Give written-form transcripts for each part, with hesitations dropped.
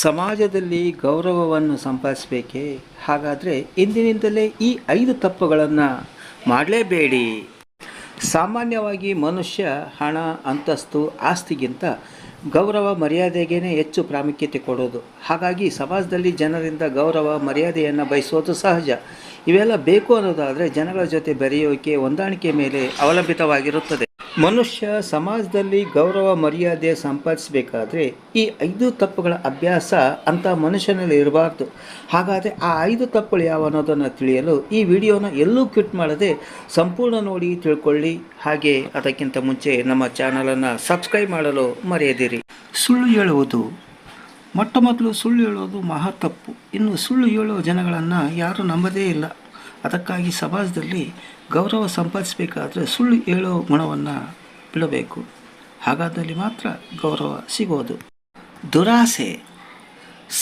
ಸಮಾಜದಲ್ಲಿ ಗೌರವವನ್ನು ಸಂಪಾದಿಸಬೇಕೇ? ಹಾಗಾದರೆ ಇಂದಿನಿಂದಲೇ ಈ 5 ತಪ್ಪುಗಳನ್ನು ಮಾಡಲೇಬೇಡಿ. ಸಾಮಾನ್ಯವಾಗಿ ಮನುಷ್ಯ ಹಣ, ಅಂತಸ್ತು, ಆಸ್ತಿಗಿಂತ ಗೌರವ ಮರ್ಯಾದೆಗೇ ಹೆಚ್ಚು ಪ್ರಾಮುಖ್ಯತೆ ಕೊಡೋದು. ಹಾಗಾಗಿ ಸಮಾಜದಲ್ಲಿ ಜನರಿಂದ ಗೌರವ ಮರ್ಯಾದೆಯನ್ನು ಬಯಸೋದು ಸಹಜ. ಇವೆಲ್ಲ ಬೇಕು ಅನ್ನೋದಾದರೆ ಜನಗಳ ಜೊತೆ ಬೆರೆಯೋಕೆ, ಹೊಂದಾಣಿಕೆ ಮೇಲೆ ಅವಲಂಬಿತವಾಗಿರುತ್ತದೆ. ಮನುಷ್ಯ ಸಮಾಜದಲ್ಲಿ ಗೌರವ ಮರ್ಯಾದೆ ಸಂಪಾದಿಸಬೇಕಾದ್ರೆ ಈ 5 ತಪ್ಪುಗಳ ಅಭ್ಯಾಸ ಅಂತ ಮನುಷ್ಯನಲ್ಲಿ ಇರಬಾರ್ದು. ಹಾಗಾದರೆ ಆ 5 ತಪ್ಪುಗಳು ಯಾವ ಅನ್ನೋದನ್ನು ತಿಳಿಯಲು ಈ ವಿಡಿಯೋನ ಎಲ್ಲೂ ಕ್ಲಿಕ್ ಮಾಡದೆ ಸಂಪೂರ್ಣ ನೋಡಿ ತಿಳ್ಕೊಳ್ಳಿ. ಹಾಗೆ ಅದಕ್ಕಿಂತ ಮುಂಚೆ ನಮ್ಮ ಚಾನಲನ್ನು ಸಬ್ಸ್ಕ್ರೈಬ್ ಮಾಡಲು ಮರೆಯದಿರಿ. ಸುಳ್ಳು ಹೇಳುವುದು. ಮೊಟ್ಟ ಮೊದಲು ಸುಳ್ಳು ಹೇಳೋದು ಮಹಾ ತಪ್ಪು. ಇನ್ನು ಸುಳ್ಳು ಹೇಳುವ ಜನಗಳನ್ನು ಯಾರೂ ನಂಬದೇ ಇಲ್ಲ. ಅದಕ್ಕಾಗಿ ಸಮಾಜದಲ್ಲಿ ಗೌರವ ಸಂಪಾದಿಸಬೇಕಾದ್ರೆ ಸುಳ್ಳು ಹೇಳೋ ಗುಣವನ್ನು ಬಿಡಬೇಕು. ಹಾಗಾದಲ್ಲಿ ಮಾತ್ರ ಗೌರವ ಸಿಗೋದು. ದುರಾಸೆ.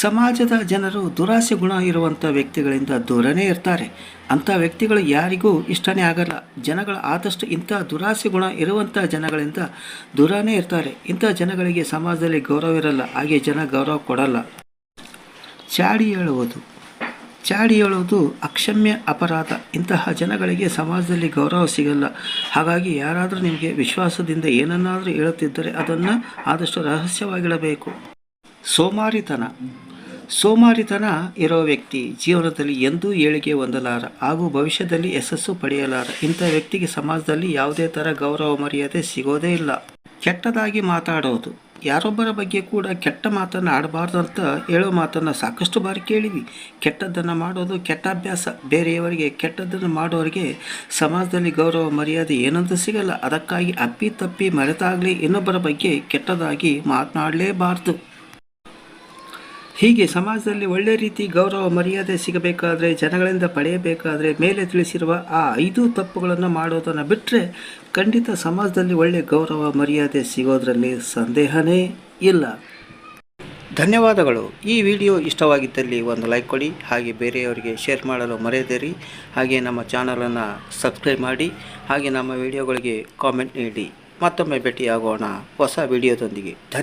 ಸಮಾಜದ ಜನರು ದುರಾಸೆ ಗುಣ ಇರುವಂಥ ವ್ಯಕ್ತಿಗಳಿಂದ ದೂರನೇ ಇರ್ತಾರೆ. ಅಂಥ ವ್ಯಕ್ತಿಗಳು ಯಾರಿಗೂ ಇಷ್ಟನೇ ಆಗಲ್ಲ. ಜನಗಳ ಆದಷ್ಟು ಇಂಥ ದುರಾಸೆ ಗುಣ ಇರುವಂಥ ಜನಗಳಿಂದ ದೂರನೇ ಇರ್ತಾರೆ. ಇಂಥ ಜನಗಳಿಗೆ ಸಮಾಜದಲ್ಲಿ ಗೌರವ ಇರಲ್ಲ. ಹಾಗೆ ಜನ ಗೌರವ ಕೊಡಲ್ಲ. ಚಾಡಿ ಹೇಳುವುದು. ಚಾಡಿ ಹೇಳೋದು ಅಕ್ಷಮ್ಯ ಅಪರಾಧ. ಇಂತಹ ಜನಗಳಿಗೆ ಸಮಾಜದಲ್ಲಿ ಗೌರವ ಸಿಗಲ್ಲ. ಹಾಗಾಗಿ ಯಾರಾದರೂ ನಿಮಗೆ ವಿಶ್ವಾಸದಿಂದ ಏನನ್ನಾದರೂ ಹೇಳುತ್ತಿದ್ದರೆ ಅದನ್ನು ಆದಷ್ಟು ರಹಸ್ಯವಾಗಿಡಬೇಕು. ಸೋಮಾರಿತನ ಇರೋ ವ್ಯಕ್ತಿ ಜೀವನದಲ್ಲಿ ಎಂದೂ ಏಳಿಗೆ ಹೊಂದಲಾರ ಹಾಗೂ ಭವಿಷ್ಯದಲ್ಲಿ ಯಶಸ್ಸು ಪಡೆಯಲಾರ. ಇಂಥ ವ್ಯಕ್ತಿಗೆ ಸಮಾಜದಲ್ಲಿ ಯಾವುದೇ ಥರ ಗೌರವ ಮರ್ಯಾದೆ ಸಿಗೋದೇ ಇಲ್ಲ. ಕೆಟ್ಟದಾಗಿ ಮಾತಾಡೋದು. ಯಾರೊಬ್ಬರ ಬಗ್ಗೆ ಕೂಡ ಕೆಟ್ಟ ಮಾತನ್ನು ಆಡಬಾರ್ದು ಅಂತ ಹೇಳೋ ಮಾತನ್ನು ಸಾಕಷ್ಟು ಬಾರಿ ಕೇಳಿವಿ. ಕೆಟ್ಟದ್ದನ್ನು ಮಾಡೋದು ಕೆಟ್ಟ ಅಭ್ಯಾಸ. ಬೇರೆಯವರಿಗೆ ಕೆಟ್ಟದ್ದನ್ನು ಮಾಡೋರಿಗೆ ಸಮಾಜದಲ್ಲಿ ಗೌರವ ಮರ್ಯಾದೆ ಏನಂತ ಸಿಗಲ್ಲ. ಅದಕ್ಕಾಗಿ ಅಪ್ಪಿತಪ್ಪಿ ಮರೆತಾಗಲಿ ಇನ್ನೊಬ್ಬರ ಬಗ್ಗೆ ಕೆಟ್ಟದಾಗಿ ಮಾತನಾಡಲೇಬಾರ್ದು. ಹೀಗೆ ಸಮಾಜದಲ್ಲಿ ಒಳ್ಳೆ ರೀತಿ ಗೌರವ ಮರ್ಯಾದೆ ಸಿಗಬೇಕಾದ್ರೆ, ಜನಗಳಿಂದ ಪಡೆಯಬೇಕಾದ್ರೆ ಮೇಲೆ ತಿಳಿಸಿರುವ ಆ 5 ತಪ್ಪುಗಳನ್ನು ಮಾಡೋದನ್ನು ಬಿಟ್ಟರೆ ಖಂಡಿತ ಸಮಾಜದಲ್ಲಿ ಒಳ್ಳೆ ಗೌರವ ಮರ್ಯಾದೆ ಸಿಗೋದರಲ್ಲಿ ಸಂದೇಹನೇ ಇಲ್ಲ. ಧನ್ಯವಾದಗಳು. ಈ ವಿಡಿಯೋ ಇಷ್ಟವಾಗಿದ್ದಲ್ಲಿ ಒಂದು ಲೈಕ್ ಕೊಡಿ. ಹಾಗೆ ಬೇರೆಯವರಿಗೆ ಶೇರ್ ಮಾಡಲು ಮರೆಯದಿರಿ. ಹಾಗೆ ನಮ್ಮ ಚಾನಲನ್ನು ಸಬ್ಸ್ಕ್ರೈಬ್ ಮಾಡಿ. ಹಾಗೆ ನಮ್ಮ ವಿಡಿಯೋಗಳಿಗೆ ಕಾಮೆಂಟ್ ನೀಡಿ. ಮತ್ತೊಮ್ಮೆ ಭೇಟಿಯಾಗೋಣ ಹೊಸ ವಿಡಿಯೋದೊಂದಿಗೆ.